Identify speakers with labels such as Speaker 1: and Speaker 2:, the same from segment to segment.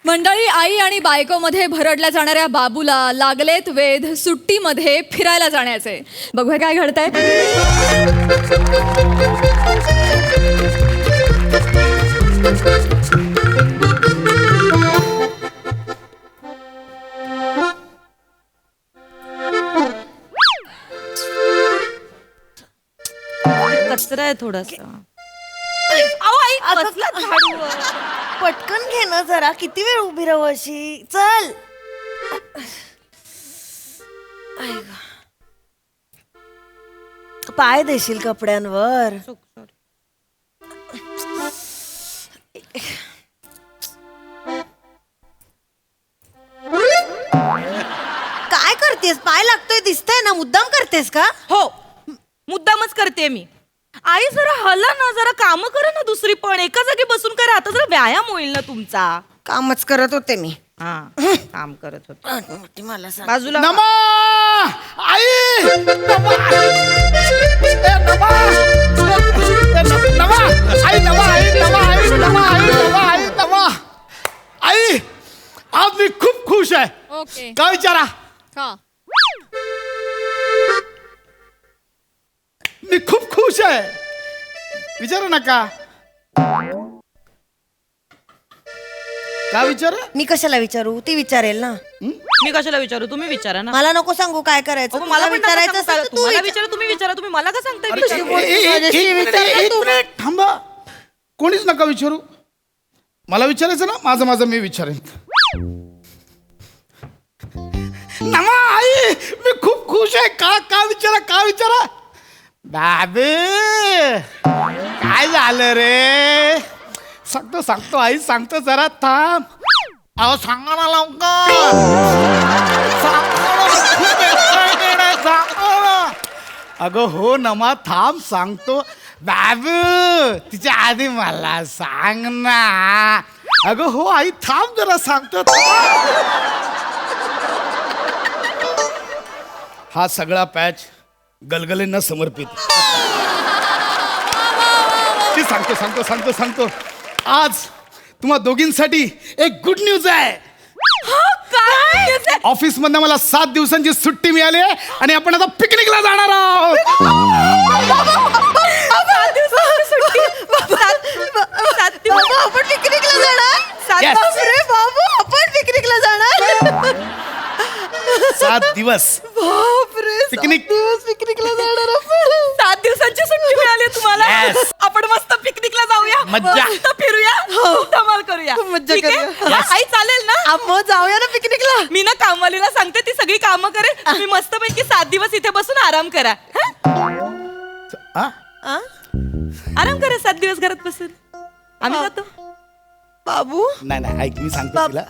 Speaker 1: मंडळी, आई आणि बायकोमध्ये भरडल्या जाणाऱ्या बाबूला लागलेत वेध सुट्टीमध्ये फिरायला जाण्याचे. बघूया काय घडतंय.
Speaker 2: कचरा आहे थोडासा.
Speaker 3: पटकन घे ना जरा, किती वेळ उभी राहू अशी. चल. पाय देशील कपड्यांवर. काय करतेस? पाय लागतोय दिसतंय ना, मुद्दाम करतेस का?
Speaker 2: हो, मुद्दामच करते मी. आई जरा हला ना, जरा काम करा ना दुसरी पण. एका जागी बसून करा, आता जरा व्यायाम होईल ना तुमचा.
Speaker 3: कामच करत होते मी.
Speaker 2: हा, काम करत होते.
Speaker 3: मोठी मला सांग.
Speaker 2: बाजूला
Speaker 4: नमा आई नमा ए नमा नमा आई नमा आई नमा आई नमा आई नमा आई नमा आई आज मी खूप खुश आहे.
Speaker 1: ओके.
Speaker 4: का विचारा?
Speaker 1: का?
Speaker 4: मी खूप खुश आहे. विचारू नका. का विचारा?
Speaker 3: मी कशाला विचारू? ती विचारेल ना.
Speaker 2: मी कशाला विचारू? तुम्ही विचारा ना.
Speaker 3: मला नको सांगू काय करायचं.
Speaker 2: अहो, मला पण
Speaker 3: विचारायचं
Speaker 2: विचारायचं
Speaker 3: असेल तर तू
Speaker 2: तुम्हाला
Speaker 3: विचार.
Speaker 2: विचारा, तुम्ही विचारा. तुम्ही मला का सांगताय?
Speaker 4: अरे,
Speaker 2: विचारा.
Speaker 4: एक मिनिट थांबा. कोणीच नका विचारू. मला विचारायचं ना, माझं माझं मी विचारेन. नमा आई मी खूप खुश आहे. का का विचारा? का विचारा? बाबे काय झालं रे? सांगतो सांगतो आई सांगतो, जरा थांब. अहो सांगा ना लवकर. सांगा ना, खूप excited आहे, सांगा ना. अगं हो नमा, थांब सांगतो. बाबू तिच्या आधी मला सांग ना. अगं हो आई थांब जरा, सांगतो. हा सगळा पॅच गलगलेंना समर्पित. सांगतो सांगतो सांगतो सांगतो. आज तुम्हा दोघींसाठी एक गुड न्यूज आहे. ऑफिस मधनं मला 7 दिवसांची सुट्टी मिळाली आहे आणि आपण आता पिकनिकला जाणार आहोत.
Speaker 3: आपण पिकनिकला जाणार.
Speaker 4: Yes.
Speaker 3: बापरे बाबू, आपण पिकनिकला जाणार.
Speaker 4: 7 दिवस
Speaker 3: बापरे,
Speaker 4: पिकनिक.
Speaker 3: पिकनिकला जाणार आपण.
Speaker 2: 7 दिवसांची सुट्टी मिळाली तुम्हाला.
Speaker 4: Yes.
Speaker 2: आपण मस्त पिकनिकला जाऊया.
Speaker 4: मज्जा.
Speaker 2: मस्त फिरूया. धमाल करूया.
Speaker 3: खूप मज्जा
Speaker 2: ठीक आहे?
Speaker 3: करूया.
Speaker 2: हा, आई चालेल ना?
Speaker 3: मग जाऊया ना पिकनिकला.
Speaker 2: मी ना कामवालीला सांगते, ती सगळी कामं करेल. तुम्ही मस्तपैकी 7 दिवस इथे बसून आराम करा. हा?
Speaker 4: हा?
Speaker 2: आराम करा 7 दिवस घरात बसून. आम्ही जातो.
Speaker 3: बाबू
Speaker 4: नाही नाही ऐक, मी सांगतो तिला.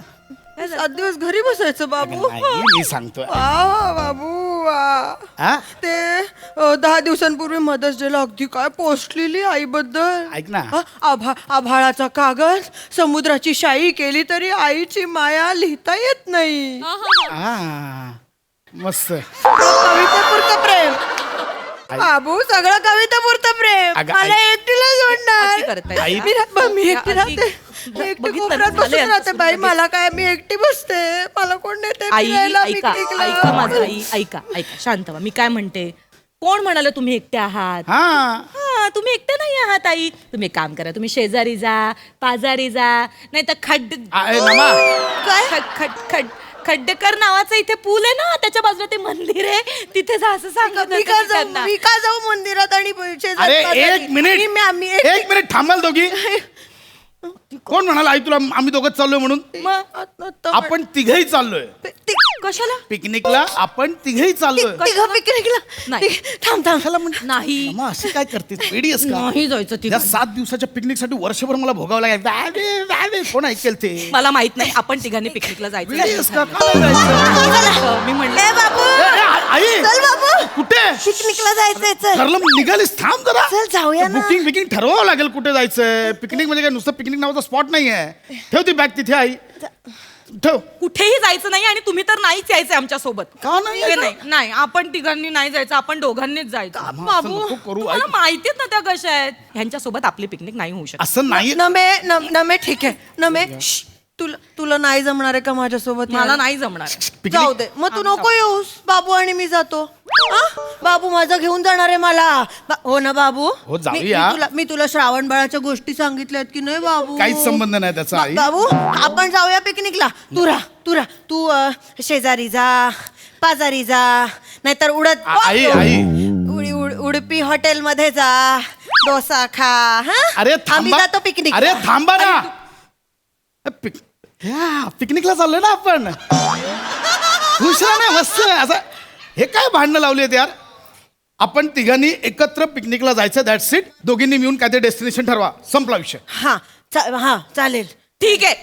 Speaker 3: 7 दिवस घरी बसायचं बाबू.
Speaker 4: नाही, मी सांगतोय.
Speaker 3: वा बाबू वा.
Speaker 4: हा?
Speaker 3: ते 10 दिवसांपूर्वी मदर्स डेला अगदी काय पोस्ट लिहिली आईबद्दल.
Speaker 4: ऐक ना.
Speaker 3: आभाळाचा कागद, समुद्राची शाई केली तरी आईची माया लिहिता येत नाही.
Speaker 4: हा मस्त.
Speaker 3: कवितापुरतं प्रेम बाबू, सगळं कवितापुरतं प्रेम.
Speaker 4: अगं,
Speaker 3: मला एकटीला
Speaker 2: अशी
Speaker 3: जोडणार.
Speaker 2: करताय.
Speaker 4: आई.
Speaker 3: मी एकटी राहते. एकटी
Speaker 2: बघितलं
Speaker 3: कोपऱ्यात
Speaker 2: ना,
Speaker 3: बसून
Speaker 2: झालंय
Speaker 3: राहते
Speaker 2: आता
Speaker 3: बाई.
Speaker 2: सुरू
Speaker 3: मला काय, मी एकटी बसते. मला कोण नेते
Speaker 2: आई
Speaker 3: फिरायला
Speaker 2: ऐका
Speaker 3: पिकनिकला?
Speaker 2: ऐका माझं आई ऐका ऐका शांत व्हा. मी काय म्हणते, कोण म्हणाल तुम्ही एकटे आहात?
Speaker 4: हा
Speaker 2: हा, तुम्ही एकटे नाही आहात आई. तुम्ही एक काम करा, तुम्ही शेजारी जा, पाजारी जा, नाही तर
Speaker 4: नमा
Speaker 2: काय खड्डेकर नावाचा इथे पूल आहे ना, त्याच्या बाजूला ते मंदिर आहे, तिथे जा असं सांगत
Speaker 3: मी
Speaker 2: होते
Speaker 3: का
Speaker 2: मी
Speaker 3: जाऊ?
Speaker 2: त्यांना.
Speaker 3: मी का जाऊ मंदिरात आणि शेजारी
Speaker 4: अरे
Speaker 3: पाजारी?
Speaker 4: एक मिनिट
Speaker 3: मी
Speaker 4: एक मिनिट थांबाल दोघी. कोण म्हणाल आई तुला आम्ही दोघं चाललोय म्हणून?
Speaker 2: मग
Speaker 4: आपण तिघही चाललोय
Speaker 2: कशाला?
Speaker 4: पिकनिकला. आपण तिघही चाललोय.
Speaker 3: पिकनिकला
Speaker 2: नाही.
Speaker 3: थांब थांब.
Speaker 4: कशाला म्हणते?
Speaker 2: नाही
Speaker 4: नमा, अशी काय करतेस? वेडी आहेस का?
Speaker 2: नाही जायचं
Speaker 4: या
Speaker 2: तिघांनी.
Speaker 4: 7 दिवसाच्या पिकनिकसाठी वर्षभर मला भोगावं लागेल. कोण ऐकेल ते?
Speaker 2: मला माहित नाही, आपण तिघांनी पिकनिकला
Speaker 4: वेडी आहेस का?
Speaker 2: जायचं.
Speaker 4: का नाही जायचं?
Speaker 2: मी
Speaker 3: ए
Speaker 2: म्हणलं
Speaker 3: बाबू,
Speaker 4: आई
Speaker 3: चल बाबू,
Speaker 4: कुठे
Speaker 3: पिकनिकला जायचंय. चल
Speaker 4: ठरलं? निघालीस? थांब जरा.
Speaker 3: चल जाऊया ना.
Speaker 4: बुकिंग बिकिंग ठरवावं लागेल कुठे जायचं. पिकनिक म्हणजे काय नुसतं पिकनिक नावाचा स्पॉट नाहीये. ठेव ती बॅग तिथे आई. ठेव.
Speaker 2: कुठेही जायचं नाही आणि तुम्ही तर नाहीच यायचं आमच्या सोबत.
Speaker 4: का नाही
Speaker 2: हे
Speaker 4: यायचं?
Speaker 2: नाही नाही, आपण तिघांनी नाही जायचं, आपण दोघांनीच जायचं.
Speaker 4: असं
Speaker 2: बाबू,
Speaker 4: नको करू,
Speaker 2: तुम्हाला
Speaker 4: ऐक.
Speaker 2: माहितीच ना त्या कशा आहेत. ह्यांच्या सोबत आपली पिकनिक नाही होऊ शकत.
Speaker 4: असं नाही.
Speaker 3: नमे ठीक आहे. नमे श्श्श. तुला नाही जमणार आहे का माझ्यासोबत
Speaker 2: मला नाही जमणार.
Speaker 3: जाऊ दे मग तू नको येऊस. बाबू आणि मी जातो. बाबू माझा घेऊन जाणार आहे मला. हो ना बाबू?
Speaker 4: हो, जाऊया.
Speaker 3: मी तुला श्रावण बाळाच्या गोष्टी सांगितल्यात की नाही बाबू?
Speaker 4: काहीच संबंध नाही त्याचा आई.
Speaker 3: बाबू आपण जाऊया पिकनिकला. तू राह तू शेजारी जा, पाजारी जा, नाहीतर
Speaker 4: आई
Speaker 3: उडपी हॉटेल मध्ये जा, डोसा खा.
Speaker 4: अरे
Speaker 3: आम्ही
Speaker 4: थांबा.
Speaker 3: जातो पिकनिक.
Speaker 4: अरे थांबा ना. पिकनिकला चाललोय ना आपण. खुश राहा ना मस्त असं. हे काय भांडणं लावली आहेत यार. आपण तिघांनी एकत्र पिकनिकला जायचं. That's it. दोघींनी मिळून काय ते डेस्टिनेशन ठरवा. संपला विषय.
Speaker 3: हा चालेल.
Speaker 2: ठीक आहे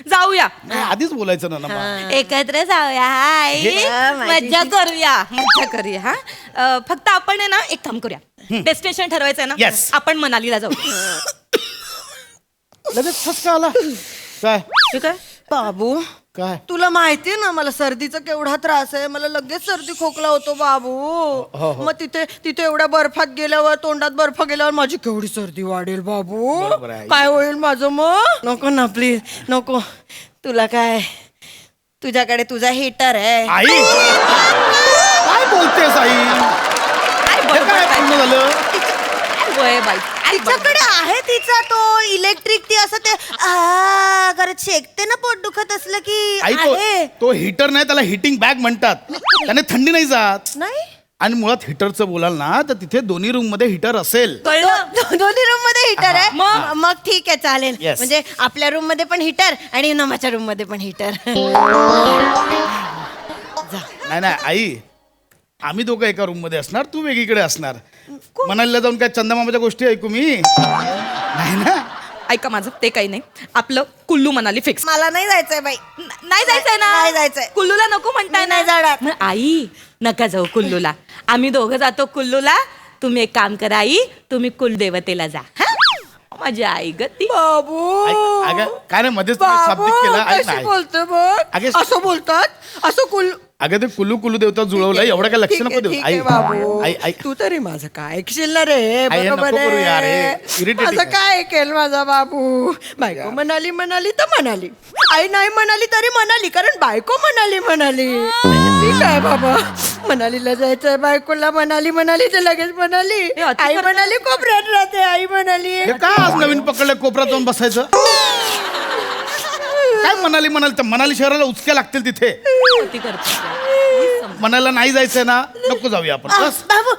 Speaker 2: जाऊया.
Speaker 4: नाही, आधीच बोलायचं ना मग.
Speaker 2: एकत्र जाऊया. आई मज्जा करूया. हा फक्त आपण आहे ना एक काम करूया. डेस्टिनेशन ठरवायचं आहे ना.
Speaker 4: Yes.
Speaker 2: आपण मनालीला जाऊ.
Speaker 4: लगेच फसका आला काय.
Speaker 2: ठीक आहे.
Speaker 3: बाबू
Speaker 4: काय
Speaker 3: तुला माहितीये ना मला सर्दीचा केवढा त्रास आहे. मला लगेच सर्दी खोकला होतो बाबू. मग तिथे एवढ्या बर्फात गेल्यावर, तोंडात बर्फ गेल्यावर माझी केवढी सर्दी वाढेल बाबू.
Speaker 4: बरोबर आहे.
Speaker 3: काय होईल माझं मग? नको ना प्लीज नको. तुला काय, तुझ्याकडे तुझा हिटर आहे.
Speaker 4: आई काय बोलतेस आई. हे काय पूर्ण झालं.
Speaker 3: तिच्याकडे आहे तिचा तो इलेक्ट्रिक. ती असं ते करत शेकते ना पोट दुखत असलं की.
Speaker 4: आई
Speaker 3: आहे
Speaker 4: तो हिटर नाही, त्याला हिटिंग बॅग म्हणतात. त्याने थंडी नाही जात.
Speaker 3: नाही?
Speaker 4: आणि मुळात हिटरचं बोलाल ना तर तिथे दोन्ही रूम मध्ये हिटर असेल.
Speaker 3: दोन्ही रूम मध्ये हिटर आहे. मग ठीक आहे चालेल.
Speaker 4: Yes.
Speaker 3: म्हणजे आपल्या रूम मध्ये पण हिटर आणि नमाच्या रूम मध्ये पण हिटर.
Speaker 4: नाही आई, आम्ही दोघं एका रूम मध्ये असणार, तू वेगळीकडे असणार. मनालीला जाऊन काय चंदामामाच्या गोष्टी ऐकू मी? नाही ना.
Speaker 2: ऐका माझं ते काही नाही. आपलं कुल्लू मनाली फिक्स.
Speaker 3: मला नाही जायचंय बाई.
Speaker 2: नाही जायचंय ना.
Speaker 3: नाही जायचंय.
Speaker 2: कुल्लूला नको म्हणताय
Speaker 3: मी नाही जाणार.
Speaker 2: मग आई नका जाऊ कुल्लूला. आम्ही दोघं जातो कुल्लूला. तुम्ही एक काम करा आई, तुम्ही कुलदेवतेला जा. हा? माझी आई ग ती.
Speaker 3: बाबू
Speaker 4: अगं काय नाही, मध्येच तुम्ही शब्दिक केला. आई, नाही.
Speaker 3: बोलतो बघ.
Speaker 4: अगं-
Speaker 3: असं बोलतात असं कुल.
Speaker 4: अगं ते कुल्लू देवता जुळवलं. एवढं काय लक्ष
Speaker 3: ठीक
Speaker 4: नको
Speaker 3: आहे,
Speaker 4: देऊ.
Speaker 3: ठीक आहे बाबू.
Speaker 4: आई
Speaker 3: तू तरी माझं काय ऐकशील ना रे.
Speaker 4: आई, हे
Speaker 3: बरोबर
Speaker 4: नको करू यार, हे
Speaker 3: आहे.
Speaker 4: irritating
Speaker 3: माझं
Speaker 4: आहे.
Speaker 3: काय ऐकेल माझा बाबू. बायको म्हणाली तर म्हणाली. आई नाही म्हणाली तरी म्हणाली, कारण बायको म्हणाली. ठीक आहे बाबा. मनालीला जायचंय. बायकोला म्हणाली तर लगेच म्हणाली.
Speaker 2: हे अति
Speaker 3: आई
Speaker 2: करतात.
Speaker 3: म्हणाली कोपऱ्यात राहते. आई म्हणाली.
Speaker 4: हे काय आज नवीन पकडलं कोपऱ्यात जाऊन बसायचं. काय मनाली तर मनाली शहराला उचक्या लागतील तिथे.
Speaker 2: ती करते.
Speaker 4: मनाला नाही जायचंय ना, नको जाऊया आपण. बस
Speaker 3: बाबू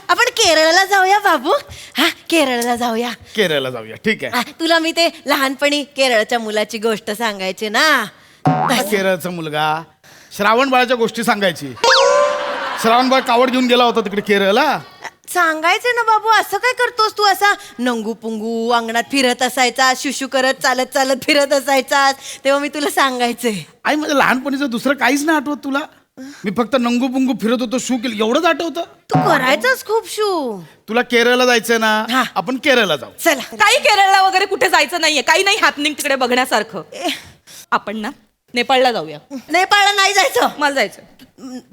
Speaker 3: आपण केरळला जाऊया बाबू. केरळला जाऊया.
Speaker 4: केरळला जाऊया. ठीक आहे.
Speaker 3: तुला मी ते लहानपणी केरळच्या मुलाची गोष्ट सांगायची ना.
Speaker 4: केरळचा मुलगा श्रावण बाळाच्या गोष्टी सांगायची. श्रावण बाळ कावड घेऊन गेला होता तिकडे केरळला.
Speaker 3: सांगायचे ना बाबू. असं काय करतोस तू? असा नंगू पुंगू अंगणात फिरत असायचा, शुशू करत चालत फिरत असायचा. तेव्हा मी तुला सांगायचे.
Speaker 4: आई माझ्या लहानपणीचं दुसरं काहीच नाही आठवत तुला. मी फक्त नंगू पुंगू फिरत होतो, शू केलं, एवढंच आठवतं.
Speaker 3: तू करायचाच खूप शू.
Speaker 4: तुला केरळला जायचंय
Speaker 3: हा.
Speaker 4: ना, आपण केरळला जाऊ.
Speaker 3: चला.
Speaker 2: काही केरळला वगैरे कुठे जायचं नाहीये. काही नाही हॅपनिंग तिकडे बघण्यासारखं. आपण ना नेपाळला जाऊया.
Speaker 3: नेपाळला नाही जायचं.
Speaker 2: मला जायचं.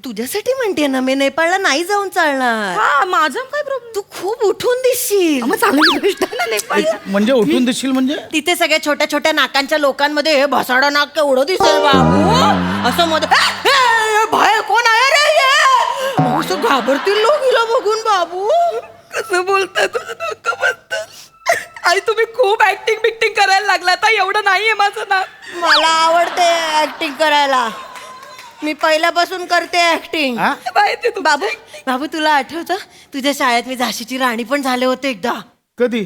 Speaker 3: तुझ्यासाठी म्हणते ना मी. नेपाळला नाही जाऊन चालणार.
Speaker 2: हा माझा काय प्रॉब्लेम.
Speaker 3: तू खूप उठून दिसशील.
Speaker 2: मग चांगली गोष्ट आहे ना नेपाळला.
Speaker 4: म्हणजे उठून देशील म्हणजे?
Speaker 3: तिथे सगळ्या छोट्या छोट्या नाकांच्या लोकांमध्ये हे भसाडा नाक केवढं दिसेल बाबू. असं मध्ये भय कोण आहे रे हे? असं घाबरतील लोक हिला बघून बाबू.
Speaker 2: कसं बोलताय तुझं डोकं बसतं. आई तुम्ही खूप ऍक्टिंग बिक्टिंग करायला लागला. आता एवढं नाहीये माझं ना.
Speaker 3: मला आवडते ऍक्टिंग करायला. मी पहिल्यापासून करते ऍक्टिंग.
Speaker 4: हा?
Speaker 2: माहिती तू
Speaker 3: बाबू तुला आठवतं तुझ्या शाळेत मी झाशीची राणी पण झाले होते एकदा.
Speaker 4: कधी?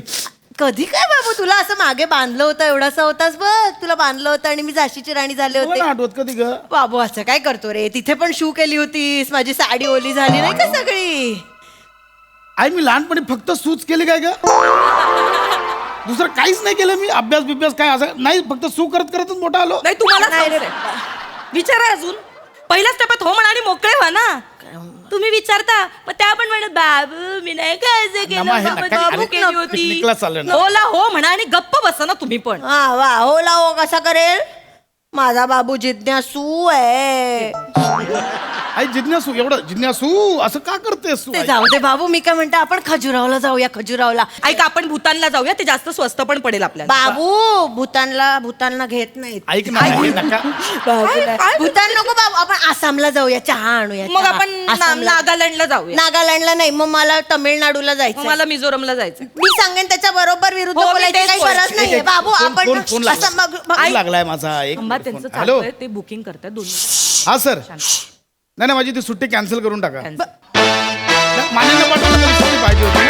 Speaker 3: कधी काय बाबू? तुला असं मागे बांधलं होतं. एवढासा होतास बघ. तुला बांधलं होतं आणि मी झाशीची राणी झाले
Speaker 4: मला
Speaker 3: होते.
Speaker 4: नाही आठवत. कधी ग?
Speaker 3: बाबू असं काय करतो रे? तिथे पण शू केली होतीस. माझी साडी ओली झाली नाही का सगळी?
Speaker 4: आई मी लहानपणी फक्त सूच केली काय ग? दुसरं काहीच नाही केलं मी. अभ्यास बिभ्यास काय असं नाही. फक्त सू करतच मोठा आलो.
Speaker 2: नाही तुम्हाला
Speaker 3: नाही रे.
Speaker 2: विचारा अजून. पहिल्याच टप्प्यात हो म्हणा आणि मोकळे व्हा ना. तुम्ही विचारता मग त्या पण म्हणत बाबू मी नाही काय
Speaker 4: नमा, हे
Speaker 2: केलं.
Speaker 4: नका.
Speaker 2: बाबू
Speaker 4: अरे,
Speaker 2: केली होती.
Speaker 4: पिकनिकला चाललोय ना.
Speaker 2: होला हो म्हणा आणि गप्प बसा ना तुम्ही पण.
Speaker 3: हा वा हो लावो कसा करेल? माझा बाबू जिज्ञासू आहे.
Speaker 4: आई जिज्ञासू एवढं जिज्ञासू असं का करतेस तू
Speaker 3: ते
Speaker 4: आई?
Speaker 3: जाऊ दे बाबू, मी काय म्हणते आपण खजुरावला जाऊया, खजुरावला.
Speaker 2: ऐका आपण भूतानला जाऊया, ते जास्त स्वस्त पण पडेल आपल्याला.
Speaker 3: बाबू भूतानला घेत नाहीत.
Speaker 4: ऐक ना हे नका
Speaker 3: भूतान नको बाबू, आपण आसामला जाऊया, चहा आणूया.
Speaker 2: मग
Speaker 3: चहा.
Speaker 2: आपण
Speaker 3: आसामला.
Speaker 2: नागालँडला जाऊया.
Speaker 3: नागालँडला नाही, मग मला तमिळनाडूला
Speaker 2: मग
Speaker 3: जायचं.
Speaker 2: मला मिझोरमला जायचं.
Speaker 3: मी सांगेन त्याच्या बरोबर विरुद्ध
Speaker 2: हो, मी
Speaker 3: बोलायची
Speaker 2: तेच
Speaker 3: काही
Speaker 2: बोलते.
Speaker 3: गरज नाहीये बाबू. आपण
Speaker 4: फोन
Speaker 3: असं
Speaker 4: फोन लागलाय माझा एक
Speaker 2: थांबा,
Speaker 4: मिनिट,
Speaker 2: त्यांचं
Speaker 4: फोन. हॅलो
Speaker 2: चालू आहे, ते बुकिंग करतात 2 मिनिटं.
Speaker 4: हा सर नाही माझी ती सुट्टी कॅन्सल करून टाका.
Speaker 2: Cancel.
Speaker 4: मान्य पाठवलं तरी सुट्टी पाहिजे होती.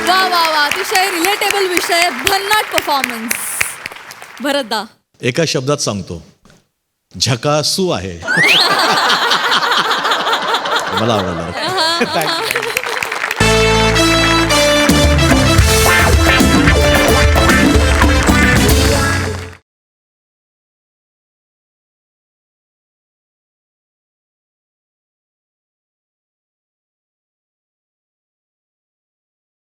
Speaker 1: वा वा वा, अतिशय रिलेटेबल विषय, भन्नाट परफॉर्मन्स. भरतदा,
Speaker 5: एका शब्दात सांगतो, झकासू आहे. मला आवडलं.